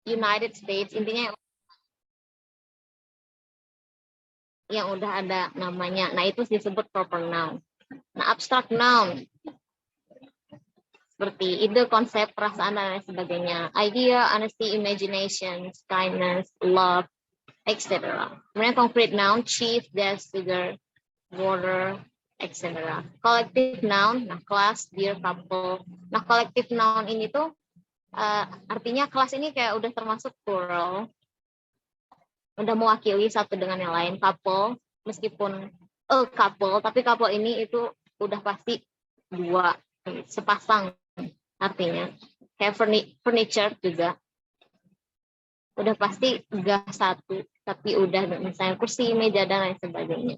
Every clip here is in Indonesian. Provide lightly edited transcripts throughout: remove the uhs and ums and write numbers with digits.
United States, intinya yang udah ada namanya. Nah, itu disebut proper noun. Nah, abstract noun seperti ide, konsep, perasaan, dan lain sebagainya. Idea, honesty, imagination, kindness, love, etc. Kemudian concrete noun, chief, desk, figure, water, etc. Collective noun, nah kelas, dear, couple. Nah, collective noun ini tuh artinya kelas ini kayak udah termasuk plural, udah mewakili satu dengan yang lain. Couple, meskipun couple, tapi couple ini itu udah pasti dua, sepasang artinya. Kayak furniture juga udah pasti gak satu, tapi udah misalnya kursi, meja, dan lain sebagainya.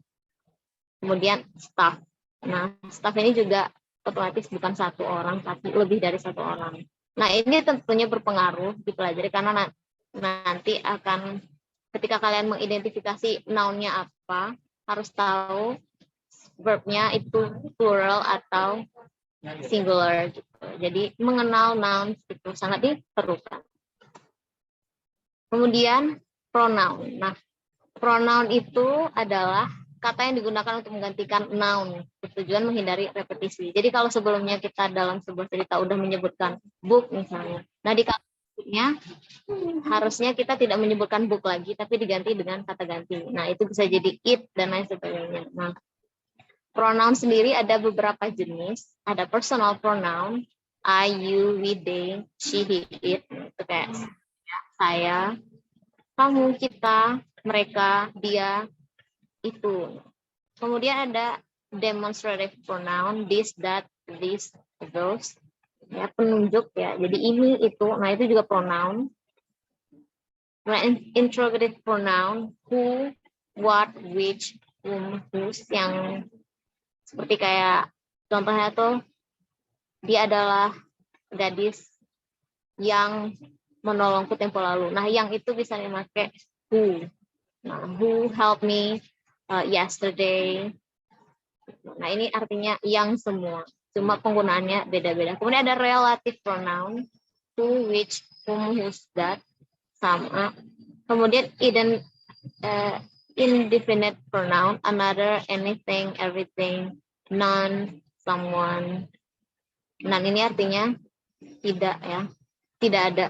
Kemudian staff. Nah, staff ini juga otomatis bukan satu orang, tapi lebih dari satu orang. Nah, ini tentunya berpengaruh dipelajari karena nanti akan ketika kalian mengidentifikasi noun-nya apa, harus tahu verb-nya itu plural atau singular gitu. Jadi mengenal noun itu sangat diperlukan. Kemudian pronoun. Nah, pronoun itu adalah kata yang digunakan untuk menggantikan noun bertujuan menghindari repetisi. Jadi kalau sebelumnya kita dalam sebuah cerita udah menyebutkan book misalnya, nah di kata-katanya harusnya kita tidak menyebutkan book lagi, tapi diganti dengan kata ganti. Nah itu bisa jadi it dan lain sebagainya. Nah, pronoun sendiri ada beberapa jenis. Ada personal pronoun, I, you, we, they, she, he, it. Itu kayak saya, kamu, kita, mereka, dia, itu. Kemudian ada demonstrative pronoun, this, that, this, those. Ya, penunjuk ya. Jadi ini, itu. Nah, itu juga pronoun. Nah, interrogative pronoun, who, what, which, whom, whose, yang seperti kayak contohnya tuh dia adalah gadis yang menolongku tempo lalu. Nah, yang itu bisa dipakai who. Nah, who helped me yesterday. Nah, ini artinya yang semua. Cuma penggunaannya beda-beda. Kemudian ada relative pronoun, who, which, whom, whose, that, sama. Kemudian indefinite pronoun, another, anything, everything, none, someone. None ini artinya tidak ya, tidak ada.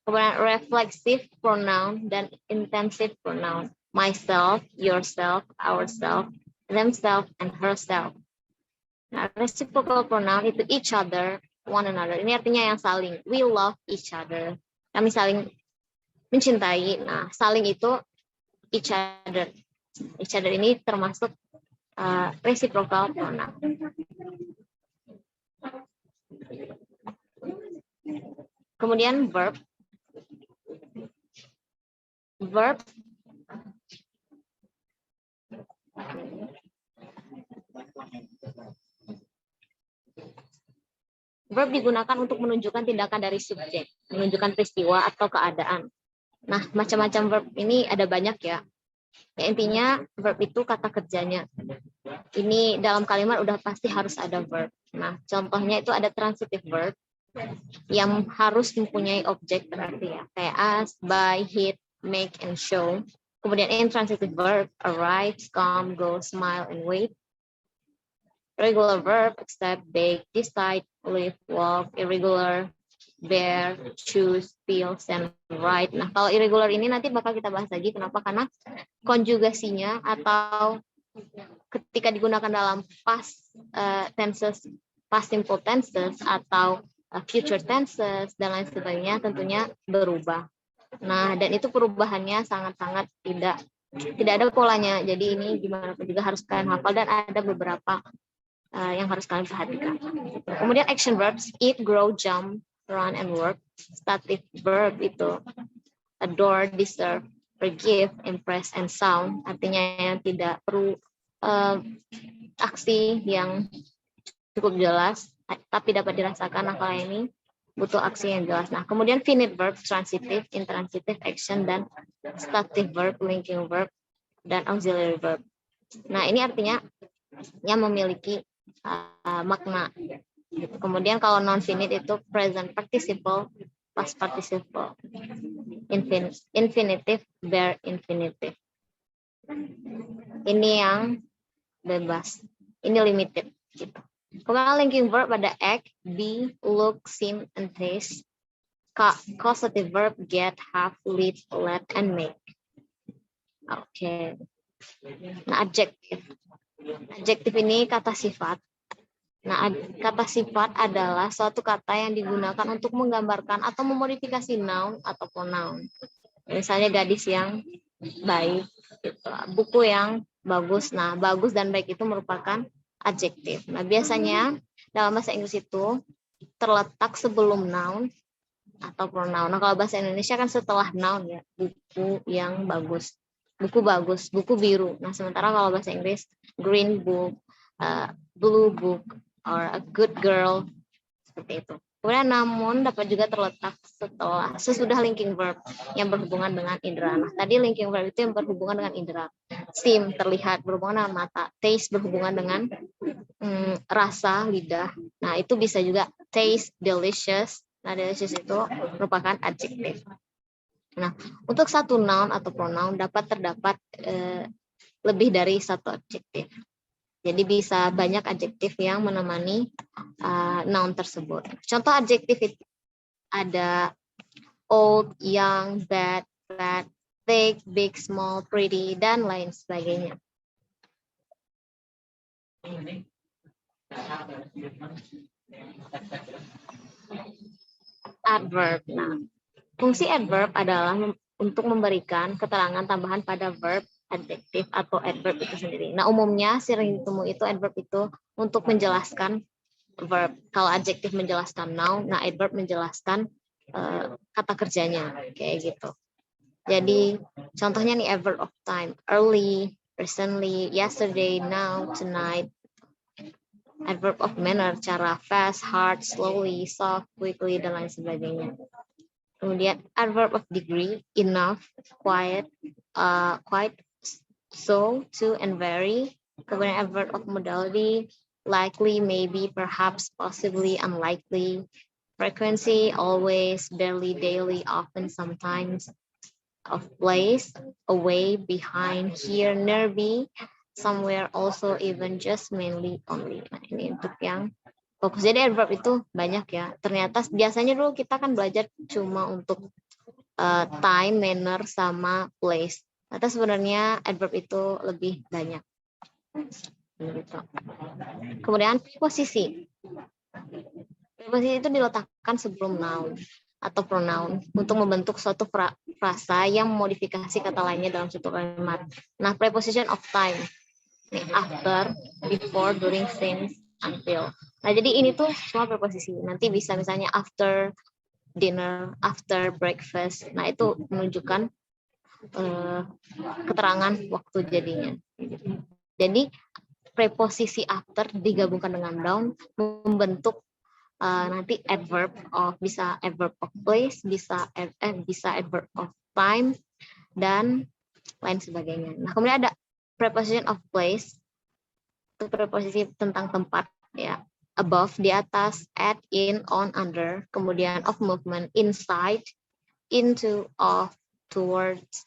Kemudian reflexive pronoun dan intensive pronoun, myself, yourself, ourself, themselves, and herself. Nah, reciprocal pronoun itu each other, one another. Ini artinya yang saling. We love each other. Kami saling mencintai. Nah, saling itu each other. Each other ini termasuk reciprocal pronoun. Kemudian verb. Verb Verb digunakan untuk menunjukkan tindakan dari subjek, menunjukkan peristiwa atau keadaan. Nah, macam-macam verb ini ada banyak ya. Ya, intinya verb itu kata kerjanya. Ini dalam kalimat udah pasti harus ada verb. Nah, contohnya itu ada transitive verb yang harus mempunyai objek berarti ya. Kayak ask, buy, hit, make, and show. Kemudian intransitive verb, arrive, come, go, smile, and wait. Regular verb, accept, bake, decide, live, walk. Irregular, bear, choose, feel, send, write. Nah, kalau irregular ini nanti bakal kita bahas lagi. Kenapa? Karena konjugasinya atau ketika digunakan dalam past tenses, past simple tenses atau future tenses dan lain sebagainya tentunya berubah. Nah, dan itu perubahannya sangat-sangat tidak ada polanya. Jadi ini gimana pun juga harus kalian hafal dan ada beberapa yang harus kalian perhatikan. Kemudian action verbs, eat, grow, jump, run, and work. Stative verb itu adore, deserve, forgive, impress, and sound. Artinya yang tidak perlu aksi yang cukup jelas, tapi dapat dirasakan. Nah, kalau ini butuh aksi yang jelas. Nah, kemudian finite verb, transitive, intransitive, action, dan stative verb, linking verb, dan auxiliary verb. Nah, ini artinya yang memiliki makna. Kemudian kalau non-finite itu present participle, past participle, infinitive, bare infinitive. Ini yang bebas, ini limited gitu. Kemudian linking verb pada act, be, look, seem, and taste. Causative verb get, have, lead, let, and make. Oke. Nah, adjektif. Adjektif ini kata sifat. Nah, kata sifat adalah suatu kata yang digunakan untuk menggambarkan atau memodifikasi noun atau pronoun. Misalnya gadis yang baik, gitu. Buku yang bagus. Nah, bagus dan baik itu merupakan adjektif. Nah, biasanya dalam bahasa Inggris itu terletak sebelum noun atau pronoun. Nah, kalau bahasa Indonesia kan setelah noun ya, buku yang bagus. Buku bagus, buku biru. Nah, sementara kalau bahasa Inggris, green book, blue book, or a good girl, seperti itu. Kemudian namun dapat juga terletak sesudah linking verb yang berhubungan dengan indera. Nah, tadi linking verb itu yang berhubungan dengan indera. Seem, terlihat, berhubungan dengan mata. Taste, berhubungan dengan rasa, lidah. Nah, itu bisa juga taste, delicious. Nah, delicious itu merupakan adjektif. Nah, untuk satu noun atau pronoun terdapat lebih dari satu adjektif. Jadi bisa banyak adjektif yang menemani noun tersebut. Contoh adjektif itu ada old, young, bad, thick, big, small, pretty, dan lain sebagainya. Adverb. Nah, fungsi adverb adalah untuk memberikan keterangan tambahan pada verb, adjektif, atau adverb itu sendiri. Nah, umumnya sering ditemui itu adverb itu untuk menjelaskan verb. Kalau adjektif menjelaskan noun, nah adverb menjelaskan kata kerjanya, kayak gitu. Jadi, contohnya nih adverb of time, early, recently, yesterday, now, tonight. Adverb of manner, cara, fast, hard, slowly, soft, quickly, dan lain sebagainya. Kemudian adverb of degree, enough, quiet, quite, so, to, and very. Kemudian adverb of modality, likely, maybe, perhaps, possibly, unlikely. Frequency, always, barely, daily, often, sometimes. Of place, away, behind, here, nearby, somewhere, also, even, just, mainly, only. Nah, ini untuk yang fokus. Jadi adverb itu banyak ya. Ternyata biasanya dulu kita kan belajar cuma untuk time, manner, sama place. Ternyata sebenarnya adverb itu lebih banyak. Gitu. Kemudian preposisi. Preposisi itu diletakkan sebelum noun atau pronoun untuk membentuk suatu frasa yang memodifikasi kata lainnya dalam suatu kalimat. Nah, preposition of time. After, before, during, since, until. Nah, jadi ini tuh semua preposisi. Nanti bisa misalnya after dinner, after breakfast. Nah, itu menunjukkan keterangan waktu jadinya. Jadi, preposisi after digabungkan dengan noun membentuk nanti adverb of, bisa adverb of place, bisa adverb of time, dan lain sebagainya. Nah, kemudian ada preposition of place, itu preposisi tentang tempat ya. Above, di atas, at, in, on, under. Kemudian of movement, inside, into, of, towards,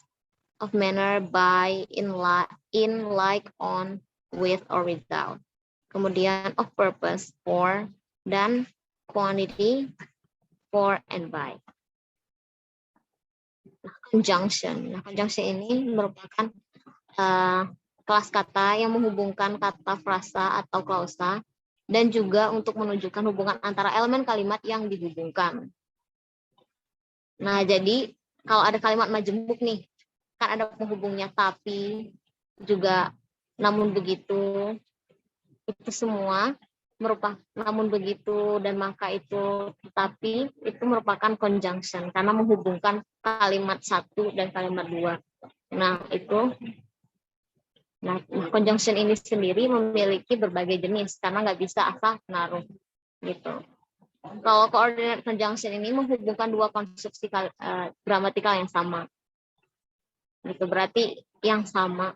of manner, by, in, like, on, with, or without. Kemudian of purpose, for, dan quantity, for, and by. Nah, conjunction. Nah, conjunction ini merupakan kelas kata yang menghubungkan kata frasa atau klausa dan juga untuk menunjukkan hubungan antara elemen kalimat yang dihubungkan. Nah, jadi kalau ada kalimat majemuk nih, kan ada penghubungnya tapi juga namun begitu, itu semua merupakan namun begitu dan maka itu tetapi itu merupakan conjunction karena menghubungkan kalimat satu dan kalimat dua. Nah, conjunction ini sendiri memiliki berbagai jenis karena nggak bisa asal naruh gitu. Kalau coordinate conjunction ini menghubungkan dua konstruksi gramatikal yang sama, gitu berarti yang sama,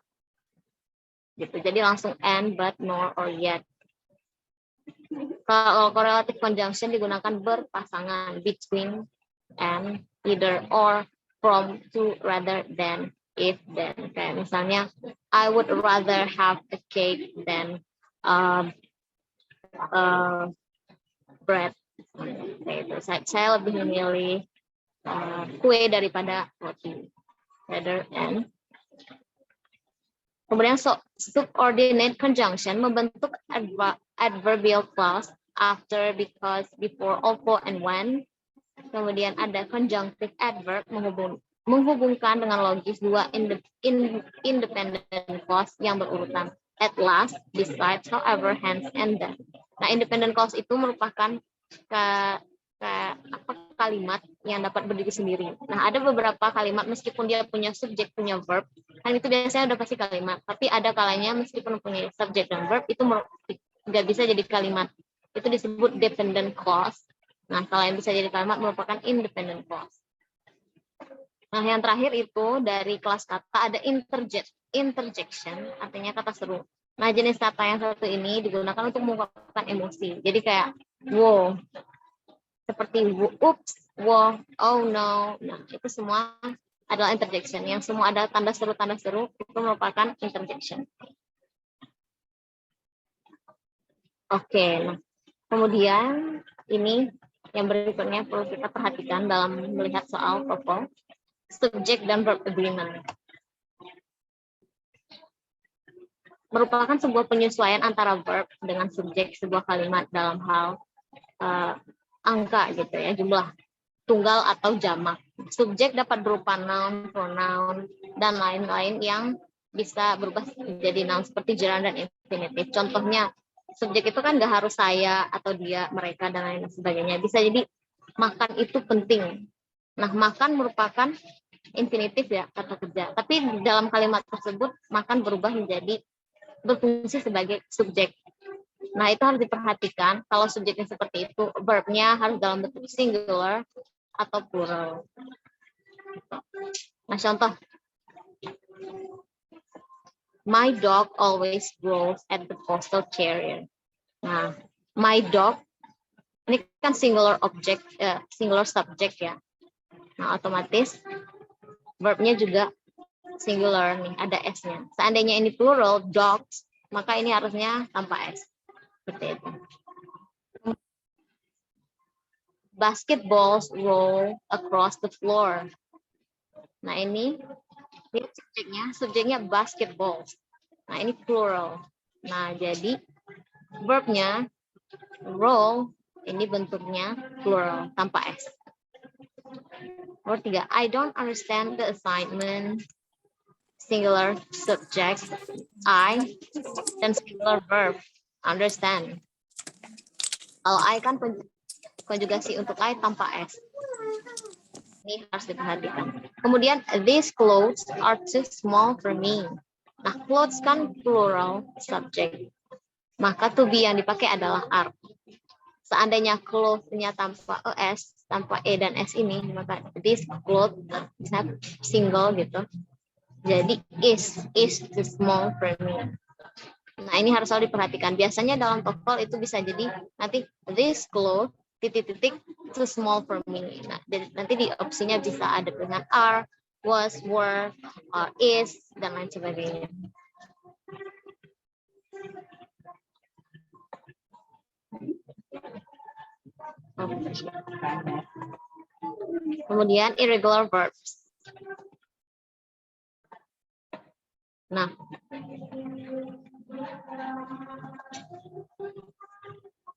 gitu. Jadi langsung and, but, nor, or yet. Kalau correlative conjunction digunakan berpasangan between and, either, or, from, to, rather, than, if, then. Kayak misalnya, I would rather have a cake than bread. Kayak itu. Saya lebih memilih kue daripada roti. Rather, and. Kemudian subordinate conjunction membentuk adverbial clause after, because, before, although, and when. Kemudian ada conjunctive adverb menghubungkan dengan logis dua independent clause yang berurutan. At last, besides, however, hence, and then. Nah, independent clause itu merupakan kalimat yang dapat berdiri sendiri. Nah, ada beberapa kalimat meskipun dia punya subjek, punya verb, kan itu biasanya udah pasti kalimat. Tapi ada kalanya meskipun punya subjek dan verb itu nggak bisa jadi kalimat. Itu disebut dependent clause. Nah, kalau yang bisa jadi kalimat merupakan independent clause. Nah, yang terakhir itu dari kelas kata ada interjection, artinya kata seru. Nah, jenis kata yang satu ini digunakan untuk mengungkapkan emosi. Jadi kayak wow, seperti oops, wow, oh no. Nah, itu semua adalah interjection. Yang semua ada tanda seru itu merupakan interjection. Oke, nah kemudian ini yang berikutnya perlu kita perhatikan dalam melihat soal TOEFL, subject dan verb agreement. Merupakan sebuah penyesuaian antara verb dengan subjek sebuah kalimat dalam hal angka gitu ya, jumlah tunggal atau jamak. Subjek dapat berupa noun, pronoun, dan lain-lain yang bisa berubah menjadi noun seperti gerund dan infinitive. Contohnya, subjek itu kan nggak harus saya atau dia, mereka, dan lain sebagainya. Bisa jadi makan itu penting. Nah, makan merupakan infinitif ya, kata kerja. Tapi dalam kalimat tersebut, makan berubah menjadi berfungsi sebagai subjek. Nah, itu harus diperhatikan. Kalau subjeknya seperti itu, verbnya harus dalam bentuk singular atau plural. Nah, contoh. My dog always growls at the postal carrier. Nah, my dog, ini kan singular object, singular subject ya. Nah, otomatis verbnya juga singular nih, ada S-nya. Seandainya ini plural, dogs, maka ini harusnya tanpa S. Seperti itu. Basketballs roll across the floor. Nah, ini subjeknya basketballs. Nah, ini plural. Nah, jadi verbnya roll, ini bentuknya plural, tanpa S. Nomor 3, I don't understand the assignment. Singular subject, I, dan singular verb, understand. Kalau I kan konjugasi untuk I tanpa S. Ini harus diperhatikan. Kemudian, these clothes are too small for me. Nah, clothes kan plural subject. Maka to be yang dipakai adalah are. Seandainya clothes-nya tanpa ES, tanpa E dan S ini, maka this clothes bisa single gitu. Jadi is too small for me. Nah, ini harus selalu diperhatikan. Biasanya dalam TOEFL itu bisa jadi nanti this clothes titik-titik too small for me. Nah, nanti di opsinya bisa ada dengan are, was, were, is, dan lain sebagainya. Kemudian irregular verbs. Nah,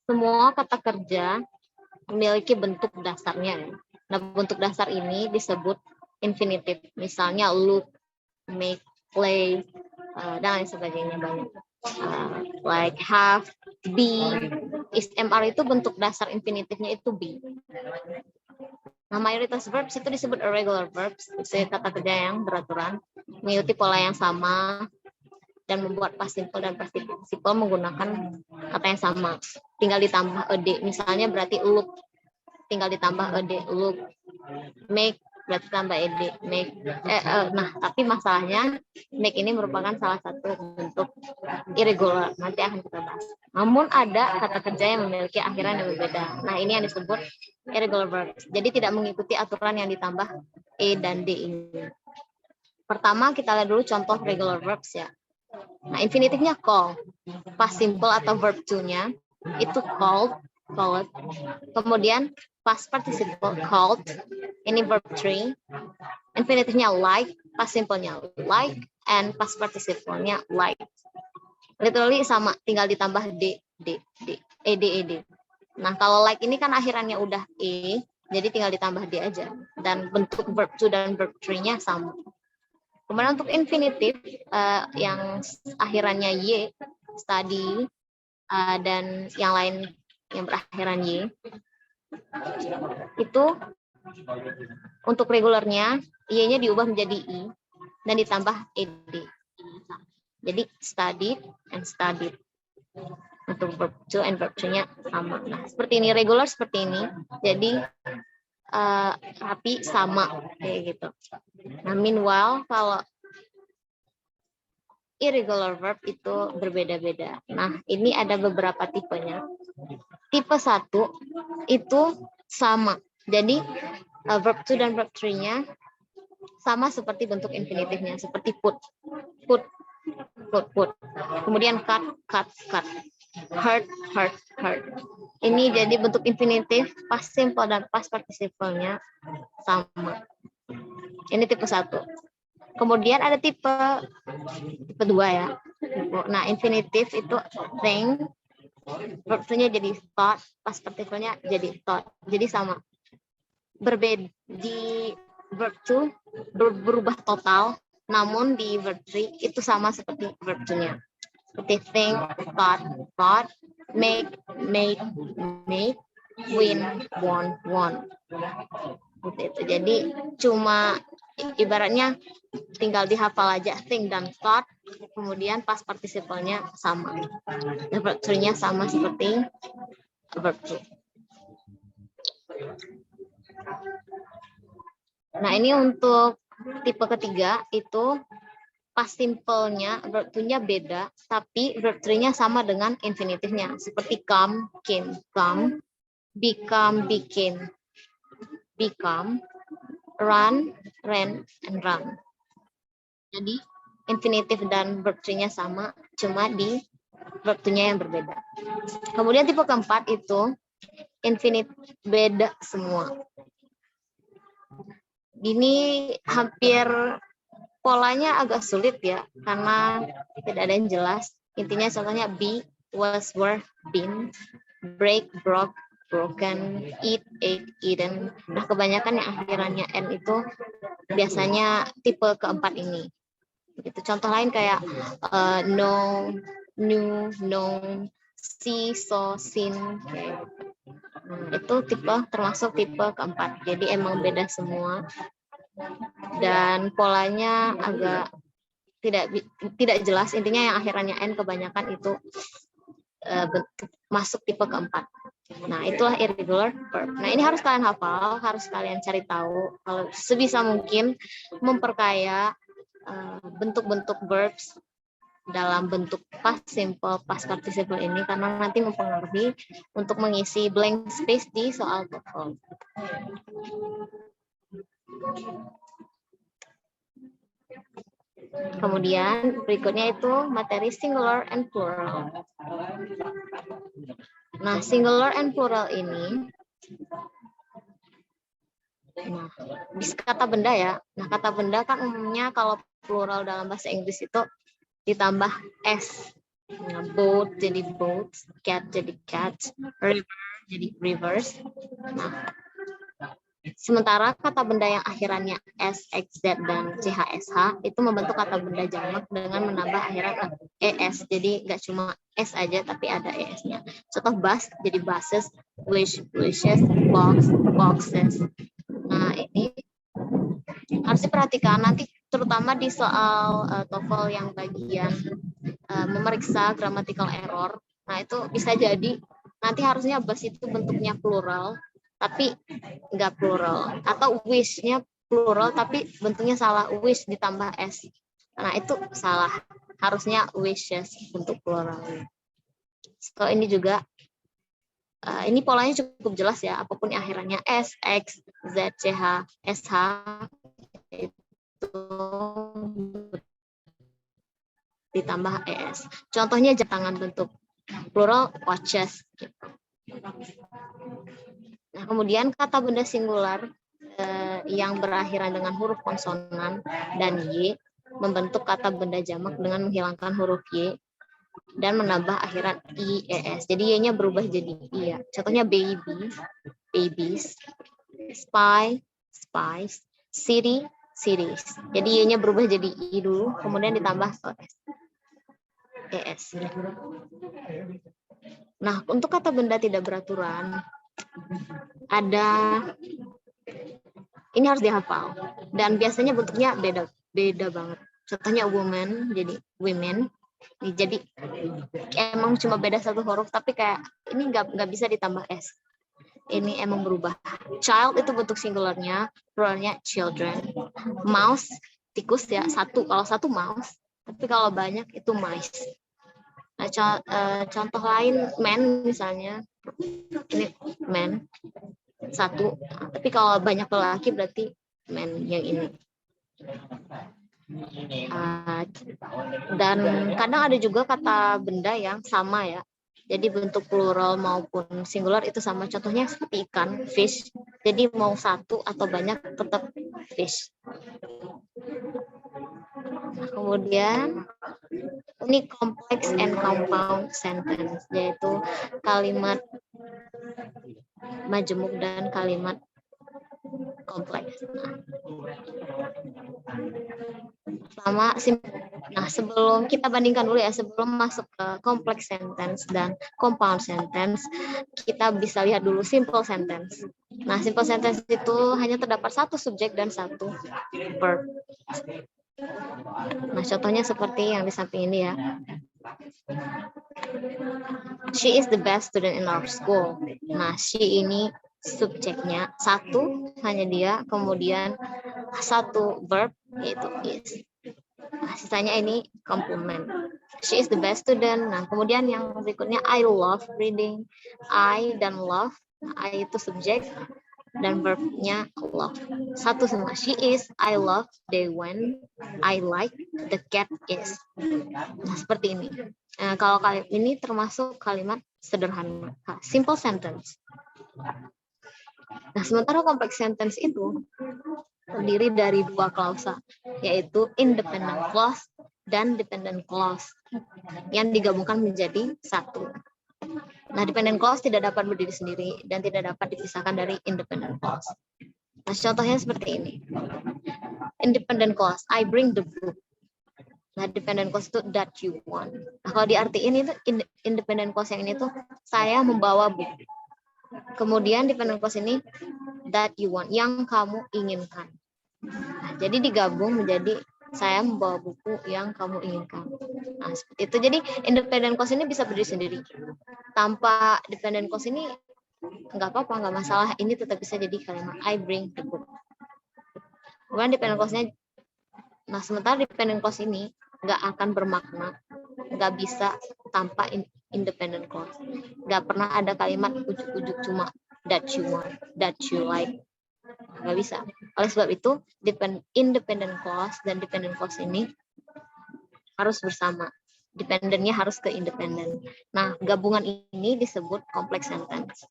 semua kata kerja memiliki bentuk dasarnya. Nah, bentuk dasar ini disebut infinitive. Misalnya look, make, play, dan lain sebagainya banyak. Like have, be, is, mr itu bentuk dasar infinitifnya itu be. Nah, mayoritas verbs itu disebut irregular verbs, itu kata kerja yang beraturan, mengikuti pola yang sama, dan membuat past simple dan participle menggunakan kata yang sama. Tinggal ditambah ed, misalnya berarti look, tinggal ditambah ed, look. Make, berarti tambah ed, make. Nah, tapi masalahnya make ini merupakan salah satu bentuk irregular, nanti akan kita bahas. Namun ada kata kerja yang memiliki akhiran yang berbeda. Nah, ini yang disebut irregular verbs. Jadi tidak mengikuti aturan yang ditambah E dan D ini. Pertama kita lihat dulu contoh regular verbs ya. Nah, infinitifnya call. Past simple atau verb to-nya itu called, called. Kemudian past participle called. Ini verb 3. Infinitifnya like, past simple-nya like, and past participle-nya like. Literally sama, tinggal ditambah D, ed. Nah, kalau like ini kan akhirannya udah E, jadi tinggal ditambah D aja. Dan bentuk verb to dan verb 3-nya sama. Kemudian untuk infinitif yang akhirannya Y, study, dan yang lain yang berakhiran Y, itu untuk regulernya Y-nya diubah menjadi I dan ditambah ed. Jadi studied and studied. Untuk verb to and verb to-nya sama. Nah, seperti ini, regular seperti ini. Jadi rapi sama kayak gitu. Nah, meanwhile kalau irregular verb itu berbeda-beda. Nah, ini ada beberapa tipenya. Tipe 1 itu sama. Jadi verb to dan verb 3-nya sama seperti bentuk infinitifnya, seperti put. Kemudian cut. Hurt. Ini jadi bentuk infinitif, past simple dan past participle-nya sama. Ini tipe 1. Kemudian ada tipe 2 ya. Nah, infinitif itu think, verb to-nya jadi thought, past participle-nya jadi thought. Jadi sama. Berbeda di verb to berubah total, namun di verb 3 itu sama seperti verb 2-nya. Seperti think, thought, make, win, won. Gitu. Jadi cuma ibaratnya tinggal dihafal aja think dan thought, kemudian past participle-nya sama. Verb 3-nya sama seperti verb 2. Nah, ini untuk tipe ketiga itu past simple-nya, verb 2-nya beda, tapi verb 3-nya sama dengan infinitifnya. Seperti come, came, become, became, run, ran, and run. Jadi, infinitif dan verb 3-nya sama, cuma di verb 2-nya yang berbeda. Kemudian tipe keempat itu infinite beda semua. Ini hampir polanya agak sulit ya, karena tidak ada yang jelas. Intinya contohnya be, was, were, been, break, broke, broken, eat, ate, eaten. Nah, kebanyakan yang akhirannya n itu biasanya tipe keempat ini. Gitu. Contoh lain kayak know, knew, known, see, saw, seen. Kayak itu termasuk tipe keempat. Jadi emang beda semua. Dan polanya agak tidak jelas. Intinya yang akhirannya n kebanyakan itu masuk tipe keempat. Nah, itulah irregular verb. Nah, ini harus kalian hafal, harus kalian cari tahu. Kalau sebisa mungkin memperkaya bentuk-bentuk verbs dalam bentuk past simple, past participle ini, karena nanti mempengaruhi untuk mengisi blank space di soal TOEFL. Kemudian berikutnya itu materi singular and plural. Nah, singular and plural ini, bis kata benda ya. Nah, kata benda kan umumnya kalau plural dalam bahasa Inggris itu ditambah s. Nah, boat jadi boats, cat jadi cats, river jadi rivers. Nah, sementara kata benda yang akhirannya s, x, z, dan chsh itu membentuk kata benda jamak dengan menambah akhiran es. Jadi nggak cuma s aja, tapi ada es-nya. Contoh bus jadi buses, wish, wishes, box, boxes. Nah, ini harus diperhatikan nanti, terutama di soal TOEFL yang bagian memeriksa grammatical error. Nah, itu bisa jadi nanti harusnya bus itu bentuknya plural, tapi nggak plural. Atau wish-nya plural, tapi bentuknya salah, wish ditambah s. Nah, itu salah. Harusnya wishes bentuk plural. So, ini juga Ini polanya cukup jelas ya, apapun yang akhirannya S, X, Z, CH, SH itu ditambah ES. Contohnya jam tangan bentuk plural watches. Gitu. Nah, kemudian kata benda singular yang berakhiran dengan huruf konsonan dan Y membentuk kata benda jamak dengan menghilangkan huruf Y dan menambah akhiran IES. Jadi Y-nya berubah jadi I ya. Contohnya baby, babies, spy, spies, city, cities. Jadi Y-nya berubah jadi I dulu, kemudian ditambah ES. Nah, untuk kata benda tidak beraturan, ada, ini harus dihafal. Dan biasanya bentuknya beda banget. Contohnya woman, jadi women. Jadi emang cuma beda satu huruf, tapi kayak ini nggak bisa ditambah S. Ini emang berubah. Child itu bentuk singularnya, pluralnya children. Mouse, tikus ya, satu. Kalau satu mouse, tapi kalau banyak itu mice. Nah, contoh lain man misalnya, ini man satu, tapi kalau banyak lelaki berarti man yang ini. Dan kadang ada juga kata benda yang sama ya, jadi bentuk plural maupun singular itu sama. Contohnya seperti ikan, fish, jadi mau satu atau banyak tetap fish. Kemudian ini complex and compound sentence, yaitu kalimat majemuk dan kalimat kompleks. Nah, sebelum kita bandingkan dulu ya, sebelum masuk ke complex sentence dan compound sentence, kita bisa lihat dulu simple sentence. Nah, simple sentence itu hanya terdapat satu subjek dan satu verb. Nah, contohnya seperti yang di samping ini ya. She is the best student in our school. Nah, she ini subjeknya satu, hanya dia, kemudian satu verb, yaitu is. Nah, sisanya ini complement. She is the best student. Nah, kemudian yang berikutnya, I love reading. I dan love. I itu subjek dan verbnya love. Satu semua. She is, I love, they went, I like, the cat is. Nah, seperti ini. Nah, kalau kalimat ini termasuk kalimat sederhana. Simple sentence. Nah, sementara complex sentence itu terdiri dari dua klausa, yaitu independent clause dan dependent clause, yang digabungkan menjadi satu. Nah, dependent clause tidak dapat berdiri sendiri dan tidak dapat dipisahkan dari independent clause. Nah, contohnya seperti ini. Independent clause, I bring the book. Nah, dependent clause itu that you want. Nah, kalau diartiin itu independent clause yang ini tuh saya membawa buku. Kemudian dependent clause ini that you want, yang kamu inginkan. Nah, jadi digabung menjadi saya membawa buku yang kamu inginkan. Nah, seperti itu. Jadi independent clause ini bisa berdiri sendiri. Tanpa dependent clause ini nggak apa-apa, nggak masalah. Ini tetap bisa jadi kalimat I bring the book. Kemudian dependent clause-nya, nah sementara dependent clause ini nggak akan bermakna, nggak bisa tanpa independent clause. Nggak pernah ada kalimat ujuk-ujuk cuma that you want, that you like. Nggak bisa. Oleh sebab itu, independent clause dan dependent clause ini harus bersama. Dependennya harus ke independent. Nah, gabungan ini disebut complex sentence.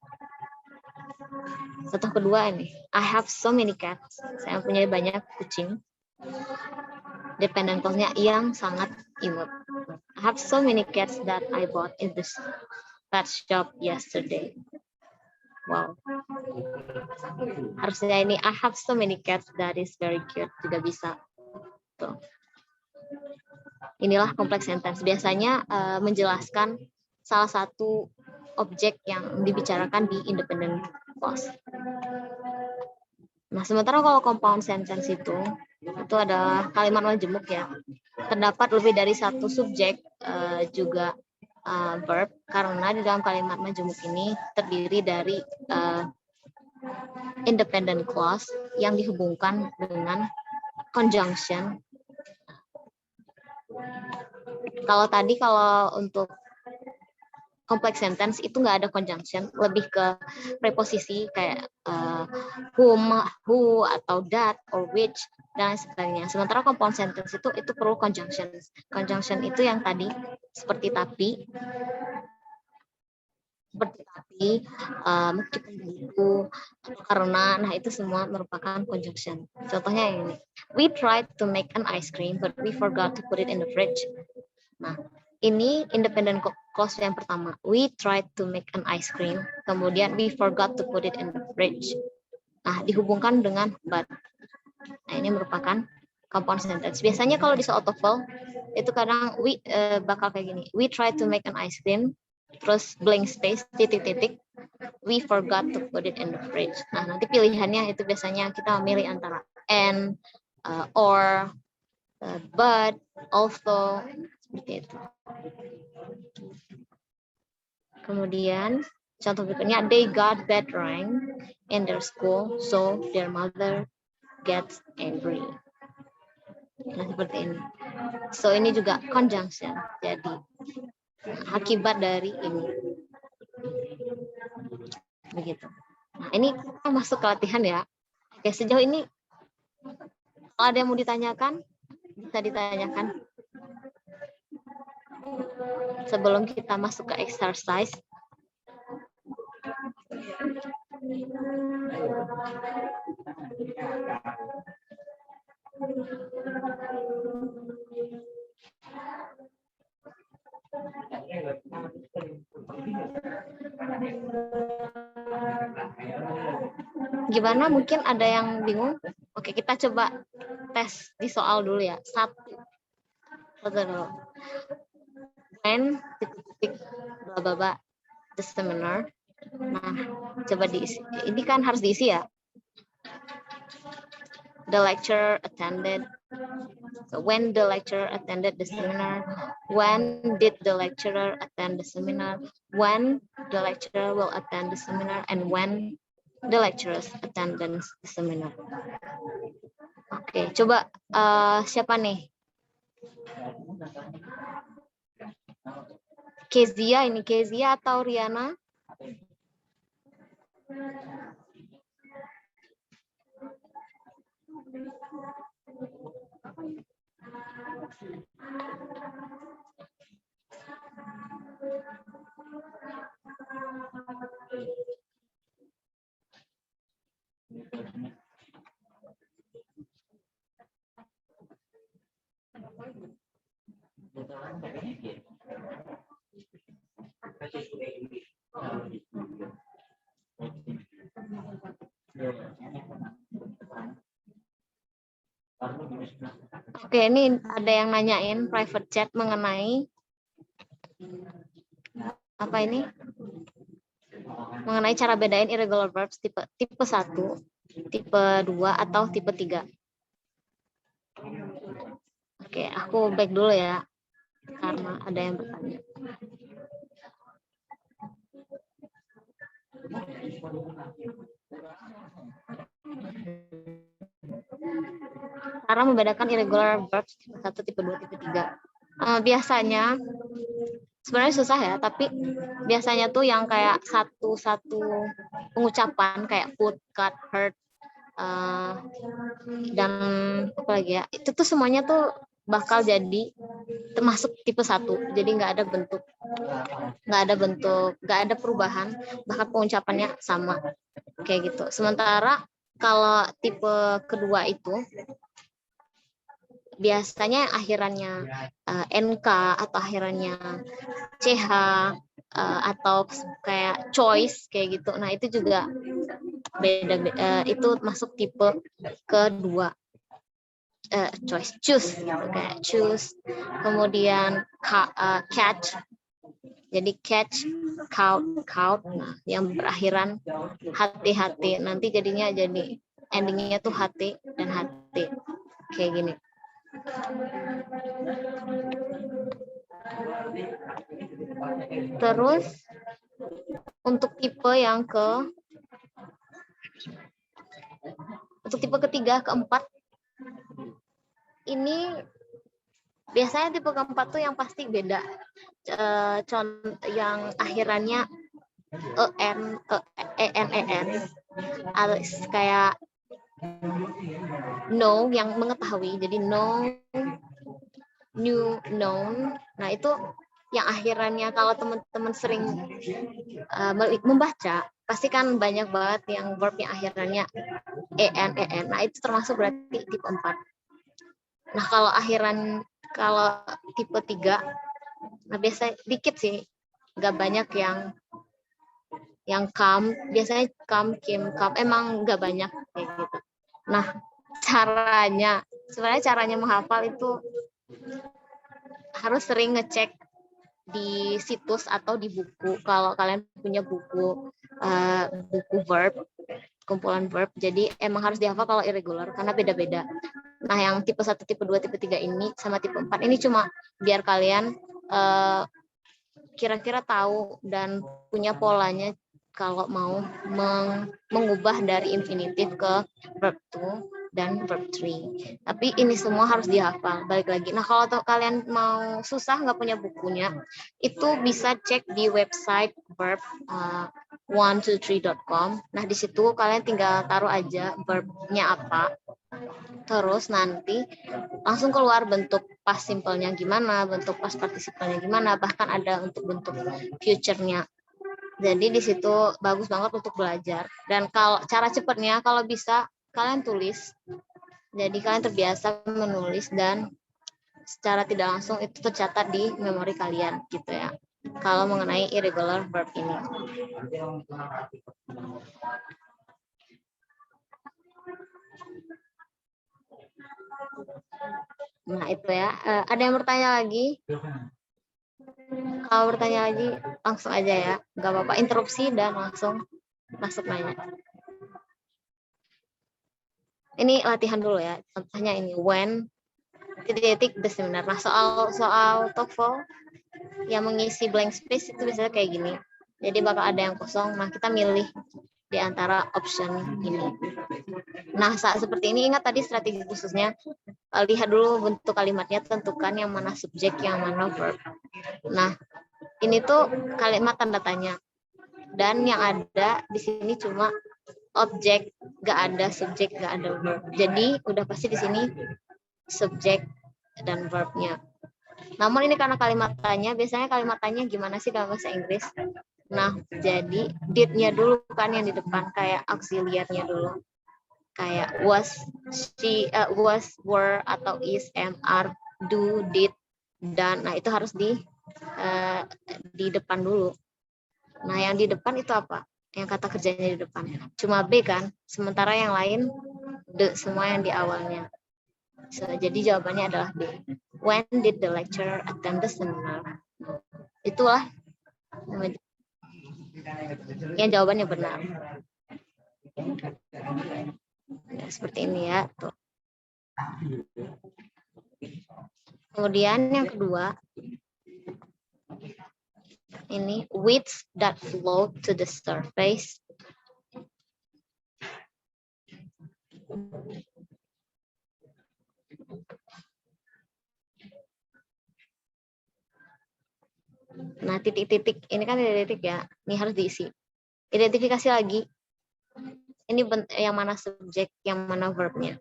Contoh kedua ini, I have so many cats. Saya punya banyak kucing. Dependent clause-nya yang sangat imut. I have so many cats that I bought in the pet shop yesterday. Wow. Harusnya ini I have so many cats that is very cute juga bisa. Tuh. Inilah complex sentence. Biasanya menjelaskan salah satu objek yang dibicarakan di independent clause. Nah, sementara kalau compound sentence itu adalah kalimat majemuk ya. Terdapat lebih dari satu subjek juga verb, karena di dalam kalimat majemuk ini terdiri dari independent clause yang dihubungkan dengan conjunction. Kalau tadi untuk complex sentence itu nggak ada conjunction, lebih ke preposisi kayak whom, who, atau that, or which, dan sebagainya. Sementara compound sentence itu perlu conjunction. Conjunction itu yang tadi seperti tapi, meskipun begitu, karena, nah itu semua merupakan conjunction. Contohnya ini, we tried to make an ice cream, but we forgot to put it in the fridge. Nah, ini independent clause yang pertama. We tried to make an ice cream, kemudian we forgot to put it in the fridge. Nah, dihubungkan dengan but. Nah, ini merupakan compound sentence. Biasanya kalau di soal TOEFL, itu kadang we bakal kayak gini. We tried to make an ice cream, terus blank space, titik-titik, we forgot to put it in the fridge. Nah, nanti pilihannya itu biasanya kita memilih antara and, or, but, also, seperti itu. Kemudian contoh berikutnya, they got bad rank in their school, so their mother gets angry. Nah, seperti ini. So ini juga conjunction, jadi akibat dari ini. Begitu. Nah, ini kita masuk ke latihan ya. Oke, sejauh ini kalau ada yang mau ditanyakan, bisa ditanyakan. Sebelum kita masuk ke exercise. Gimana? Mungkin ada yang bingung? Oke, kita coba tes di soal dulu ya. Satu dulu. When titik-titik bla bla bla the seminar. Nah, coba diisi. Ini kan harus diisi ya. The lecturer attended. So when the lecturer attended the seminar, when did the lecturer attend the seminar, when the lecturer will attend the seminar, and when the lecturers attend the seminar. Oke, coba siapa nih? Kezia ini, Kezia atau Riana? Oke, ini ada yang nanyain private chat mengenai apa ini? Mengenai cara bedain irregular verbs tipe 1, tipe 2 atau tipe 3. Oke, aku back dulu ya karena ada yang bertanya. Cara membedakan irregular verbs tipe 1, tipe 2, tipe 3. Biasanya sebenarnya susah ya, tapi biasanya tuh yang kayak satu pengucapan kayak put, cut, hurt, dan apa lagi ya, itu tuh semuanya tuh bakal jadi termasuk tipe 1. Jadi nggak ada perubahan, bahkan pengucapannya sama kayak gitu. Sementara kalau tipe kedua itu biasanya akhirannya NK atau akhirannya CH atau kayak choice kayak gitu. Nah, itu juga beda, itu masuk tipe kedua. Choose gitu, kayak choose. Kemudian catch. Jadi catch, count. Nah, yang berakhiran hati-hati. Nanti jadinya jadi endingnya tuh hati dan hati. Kayak gini. Terus untuk tipe ketiga, keempat, ini biasanya tipe keempat tuh yang pasti beda. yang akhirannya en alias kayak know yang mengetahui, jadi know, new, known. Nah itu yang akhirannya kalau teman-teman sering membaca pasti kan banyak banget yang verb yang akhirannya en. Nah itu termasuk berarti tipe 4. Nah kalau tipe 3, nah biasa dikit sih, nggak banyak yang come, biasanya come, kim, come, emang nggak banyak kayak gitu. Nah sebenarnya caranya menghafal itu harus sering ngecek di situs atau di buku. Kalau kalian punya buku verb, kumpulan verb, jadi emang harus dihafal kalau irregular karena beda-beda. Nah yang tipe 1, tipe 2, tipe 3 ini sama tipe 4 ini cuma biar kalian kira-kira tahu dan punya polanya kalau mau mengubah dari infinitif ke verb to dan verb 3. Tapi ini semua harus dihafal, balik lagi. Nah kalau kalian mau susah nggak punya bukunya, itu bisa cek di website verb123.com. Nah di situ kalian tinggal taruh aja verbnya apa, terus nanti langsung keluar bentuk past simple-nya gimana, bentuk past participle-nya gimana, bahkan ada untuk bentuk future-nya. Jadi di situ bagus banget untuk belajar. Dan kalau cara cepatnya, kalau bisa kalian tulis. Jadi kalian terbiasa menulis dan secara tidak langsung itu tercatat di memori kalian gitu ya. Kalau mengenai irregular verb ini. Nah itu ya. Ada yang bertanya lagi? Kalau bertanya lagi langsung aja ya, nggak apa-apa, interupsi dan langsung masuk nanya. Ini latihan dulu ya, contohnya ini when titik the seminar. Nah soal TOEFL yang mengisi blank space itu biasanya kayak gini. Jadi bakal ada yang kosong. Nah kita milih di antara option ini. Nah saat seperti ini ingat tadi strategi khususnya. Lihat dulu bentuk kalimatnya, tentukan yang mana subjek, yang mana verb. Nah ini tuh kalimat tanda tanya, dan yang ada di sini cuma objek, gak ada subjek, gak ada verb. Jadi udah pasti di sini subjek dan verbnya. Namun ini karena kalimat tanya, biasanya kalimat tanya gimana sih dalam bahasa Inggris? Nah jadi did-nya dulu kan yang di depan, kayak auxiliarnya dulu, kayak was, she, was, were, atau is, am, are, do, did, dan. Nah itu harus di depan dulu. Nah yang di depan itu apa? Yang kata kerjanya di depan. Cuma B kan, sementara yang lain the, semua yang di awalnya. So, jadi jawabannya adalah B. When did the lecturer attend the seminar? Itulah yang jawabannya benar. Ya, seperti ini ya. Tuh. Kemudian yang kedua, ini widths that flow to the surface. Nah titik-titik ini kan ada titik ya, ini harus diisi. Identifikasi lagi. Ini yang mana subjek, yang mana verbnya.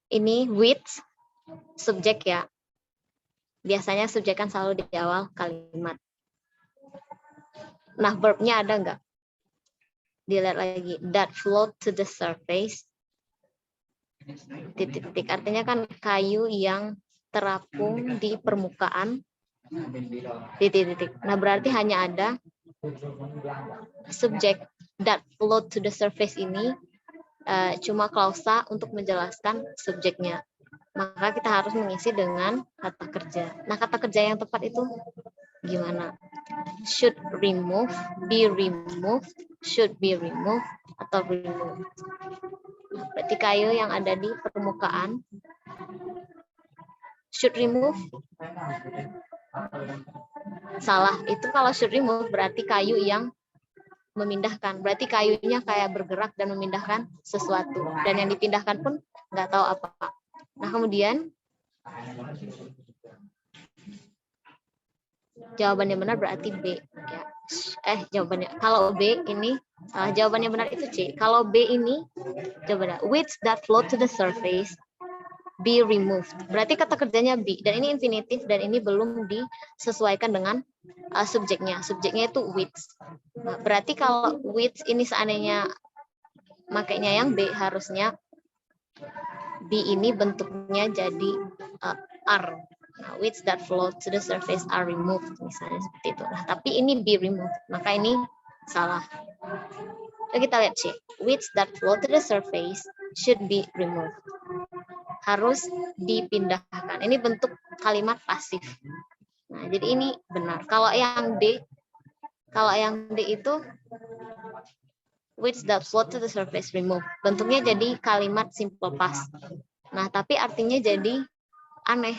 Ini with subjek ya. Biasanya subjek kan selalu di awal kalimat. Nah, verbnya ada nggak? Dilihat lagi. That float to the surface. Titik-titik. Artinya kan kayu yang terapung di permukaan. Titik-titik. Nah, berarti hanya ada subjek that float to the surface ini cuma klausa untuk menjelaskan subjeknya. Maka kita harus mengisi dengan kata kerja. Nah, kata kerja yang tepat itu gimana? Should remove, be removed, should be removed, atau removed. Berarti kayu yang ada di permukaan. Should remove. Salah, itu kalau should remove berarti kayu yang memindahkan. Berarti kayunya kayak bergerak dan memindahkan sesuatu. Dan yang dipindahkan pun nggak tahu apa. Nah, kemudian jawabannya benar berarti B. Ya. Jawabannya. Kalau B ini, jawabannya benar itu C. Kalau B ini, jawabannya, which that float to the surface be removed. Berarti kata kerjanya be. Dan ini infinitif dan ini belum disesuaikan dengan subjeknya. Subjeknya itu which. Nah, berarti kalau which ini seandainya makanya yang B, harusnya B ini bentuknya jadi are. Nah, which that float to the surface are removed, misalnya seperti itu. Nah, tapi ini be removed, maka ini salah. Jadi kita lihat C. Which that float to the surface should be removed. Harus dipindahkan. Ini bentuk kalimat pasif. Nah, jadi ini benar. Kalau yang D itu which that float to the surface removed. Bentuknya jadi kalimat simple past. Nah, tapi artinya jadi aneh.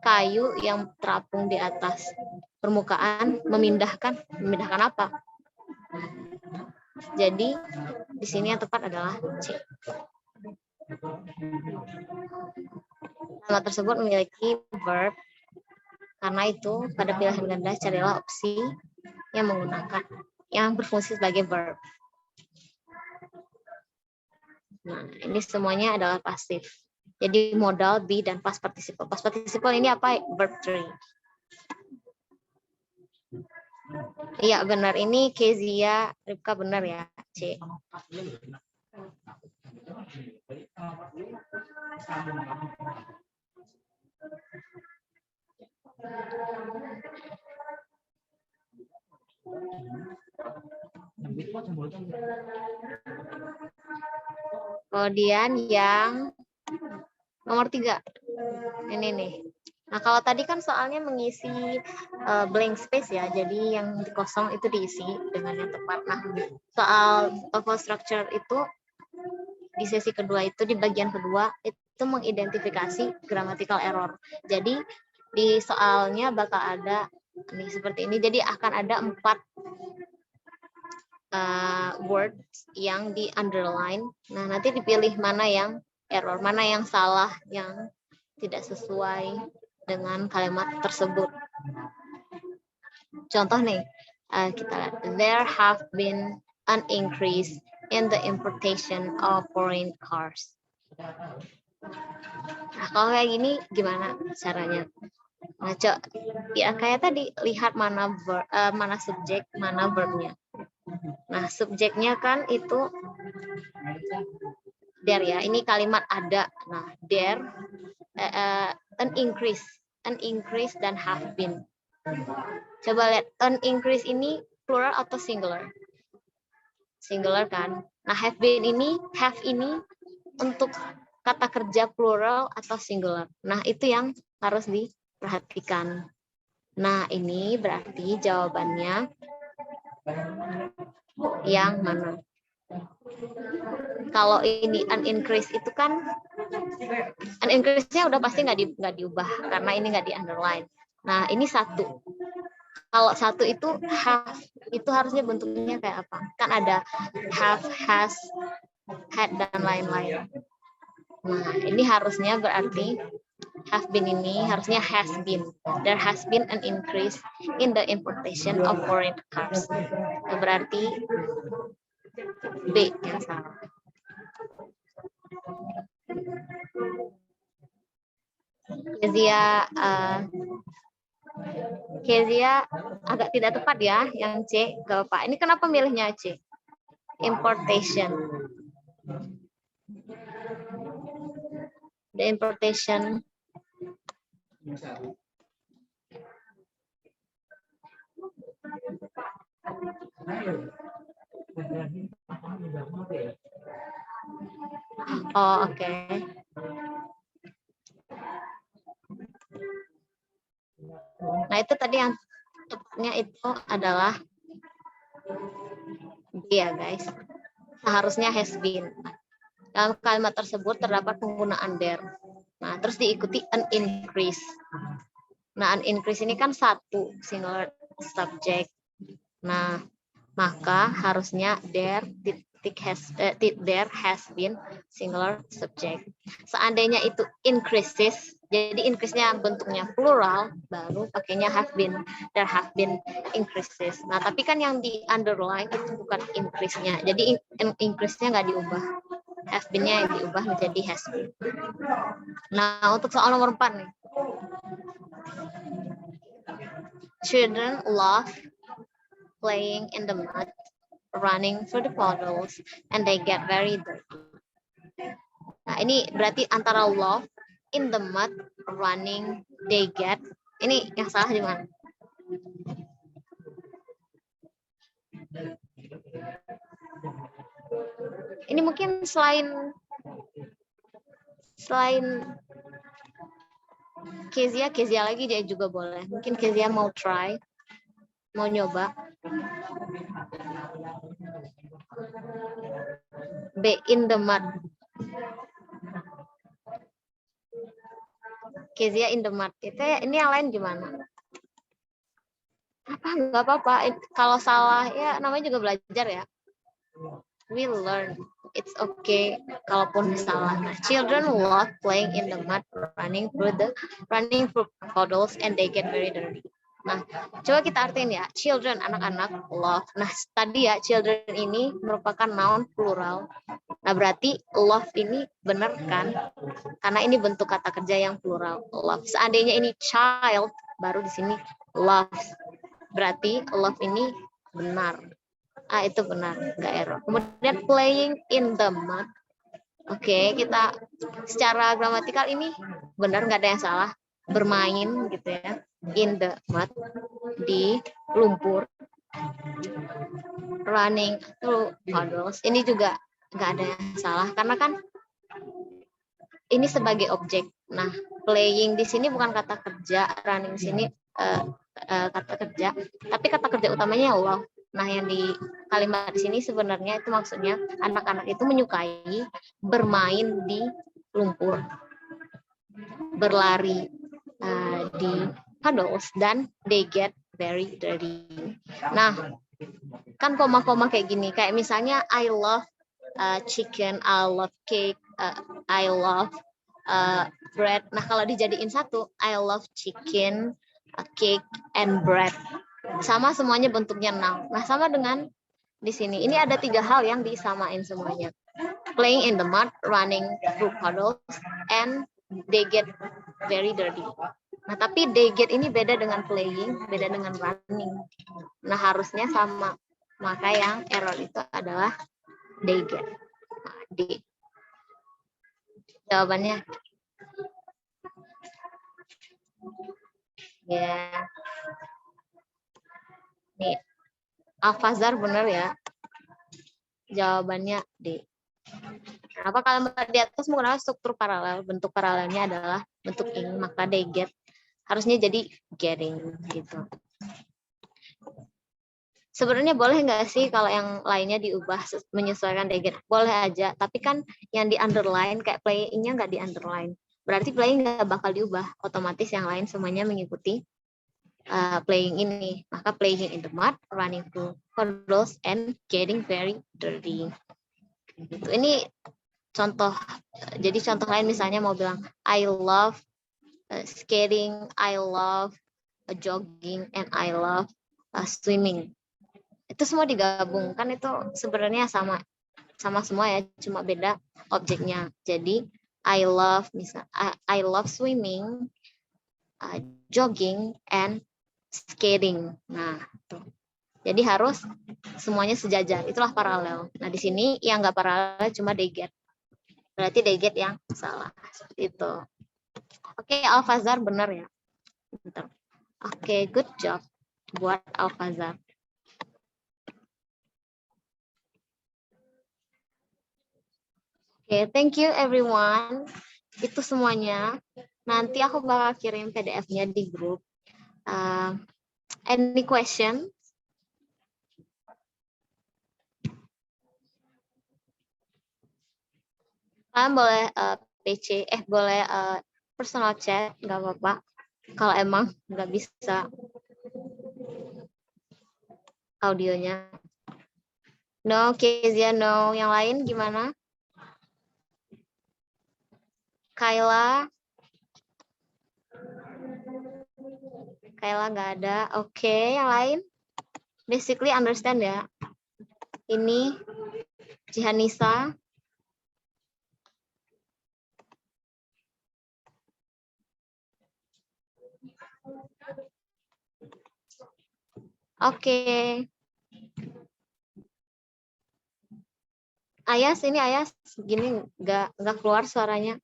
Kayu yang terapung di atas permukaan memindahkan apa? Jadi di sini yang tepat adalah C. Kalimat tersebut memiliki verb, karena itu pada pilihan ganda carilah opsi yang menggunakan yang berfungsi sebagai verb. Nah, ini semuanya adalah pasif. Jadi modal be dan past participle. Past participle ini apa? Verb 3. Iya benar, ini Kezia Ripka benar ya, C. Kemudian yang nomor 3. Ini nih. Nah, kalau tadi kan soalnya mengisi blank space ya, jadi yang kosong itu diisi dengan yang tepat. Nah, soal TOEFL structure itu di sesi kedua itu, di bagian kedua, itu mengidentifikasi grammatical error. Jadi, di soalnya bakal ada nih seperti ini, jadi akan ada 4 words yang di underline. Nah, nanti dipilih mana yang error, mana yang salah, yang tidak sesuai dengan kalimat tersebut. Contoh nih, kita lihat, there have been an increase in the importation of foreign cars. Nah, kalau kayak gini gimana caranya? Nah, ya kayak tadi, lihat mana mana subjek, mana verbnya. Nah, subjeknya kan itu there ya, ini kalimat ada. Nah, there an increase dan have been. Coba lihat, an increase ini plural atau singular? Singular kan? Nah, have ini untuk kata kerja plural atau singular. Nah, itu yang harus diperhatikan. Nah, ini berarti jawabannya yang mana? Kalau ini an increase itu kan, an increase-nya udah pasti nggak diubah karena ini nggak di underline. Nah, ini 1. Kalau 1 itu have, itu harusnya bentuknya kayak apa? Kan ada have, has, had, dan lain-lain. Nah, ini harusnya berarti have been ini harusnya has been. There has been an increase in the importation of foreign cars. Nah, berarti B yang salah. Kezia agak tidak tepat ya, yang C, gak apa. Ini kenapa milihnya C? Importation. The importation. Oh, oke. Nah, itu tadi yang tepatnya itu adalah B ya, guys. Seharusnya has been. Dalam kalimat tersebut terdapat penggunaan there. Nah, terus diikuti an increase. Nah, an increase ini kan 1 singular subject. Nah, maka harusnya there has been singular subject. Seandainya itu increases, jadi increase-nya bentuknya plural, baru pakainya have been. There have been increases. Nah, tapi kan yang di underline itu bukan increase-nya. Jadi increase-nya nggak diubah. Have been-nya yang diubah menjadi has been. Nah, untuk soal nomor 4 nih. Children love playing in the mud, running through the puddles, and they get very dirty. Nah, ini berarti antara love, in the mud, running, they get. Ini yang salah di mana? Ini mungkin selain Kezia lagi dia juga boleh. Mungkin Kezia mau try, mau nyoba. B, in the mud. Kezia in the mud. Ini yang lain gimana? Nggak apa-apa. Kalau salah ya namanya juga belajar ya. We learn. It's okay kalaupun salah. Nah, children love playing in the mud, running through puddles, and they get very dirty. Nah, coba kita artiin ya. Children, anak-anak, love. Nah, tadi ya, children ini merupakan noun plural. Nah, berarti love ini benar kan? Karena ini bentuk kata kerja yang plural. Love. Seandainya ini child, baru di sini love. Berarti love ini benar. Itu benar, nggak error. Kemudian playing in the mud. Oke, kita secara gramatikal ini benar, nggak ada yang salah. Bermain gitu ya. In the mud, di lumpur. Running through puddles. Ini juga nggak ada yang salah karena kan ini sebagai objek. Nah, playing di sini bukan kata kerja, running di sini kata kerja, tapi kata kerja utamanya love. Nah, yang di kalimat di sini sebenarnya itu maksudnya anak-anak itu menyukai bermain di lumpur, berlari di puddles, dan they get very dirty. Nah, kan koma-koma kayak gini, kayak misalnya I love chicken, I love cake, I love bread. Nah, kalau dijadiin satu, I love chicken, cake, and bread. Sama semuanya bentuknya noun. Nah, sama dengan di sini. Ini ada 3 hal yang disamain semuanya. Playing in the mud, running through puddles, and they get very dirty. Nah, tapi they get ini beda dengan playing, beda dengan running. Nah, harusnya sama. Maka yang error itu adalah they get. Nah, D. Jawabannya. Ya. Nih, Al-Fazar benar ya. Jawabannya D. Apa kalimat di atas menggunakan struktur paralel? Bentuk paralelnya adalah bentuk ing, maka they get harusnya jadi getting gitu. Sebenarnya boleh nggak sih kalau yang lainnya diubah menyesuaikan they get? Boleh aja, tapi kan yang di underline kayak playing-nya nggak di underline. Berarti playing nggak bakal diubah, otomatis yang lain semuanya mengikuti playing ini. Maka playing in the mud, running through puddles, and getting very dirty. Gitu. Ini contoh. Jadi contoh lain misalnya mau bilang I love skating, I love jogging, and I love swimming. Itu semua digabungkan, itu sebenarnya sama semua ya, cuma beda objeknya. Jadi I love swimming, jogging, and skating. Nah, tuh. Jadi harus semuanya sejajar. Itulah paralel. Nah, di sini yang nggak paralel cuma they get. Berarti they get yang salah. Seperti itu. Oke, Al-Fazar benar ya. Bentar. Oke, good job buat Al-Fazar. Oke, thank you everyone. Itu semuanya. Nanti aku bakal kirim PDF-nya di grup. Any question? Kalian boleh PC, boleh personal chat, nggak apa-apa. Kalau emang nggak bisa audionya. No, Kezia, no. Yang lain gimana? Kayla? Kayla nggak ada. Oke, yang lain? Basically understand ya. Ini Cihanisa. Oke. Ayas, ini Ayas. Gini nggak keluar suaranya.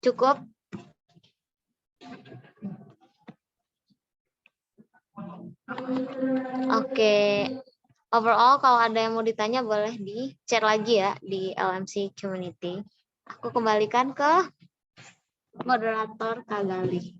Cukup? Oke. Overall, kalau ada yang mau ditanya boleh di share lagi ya di LMC Community. Aku kembalikan ke moderator Kak Gali.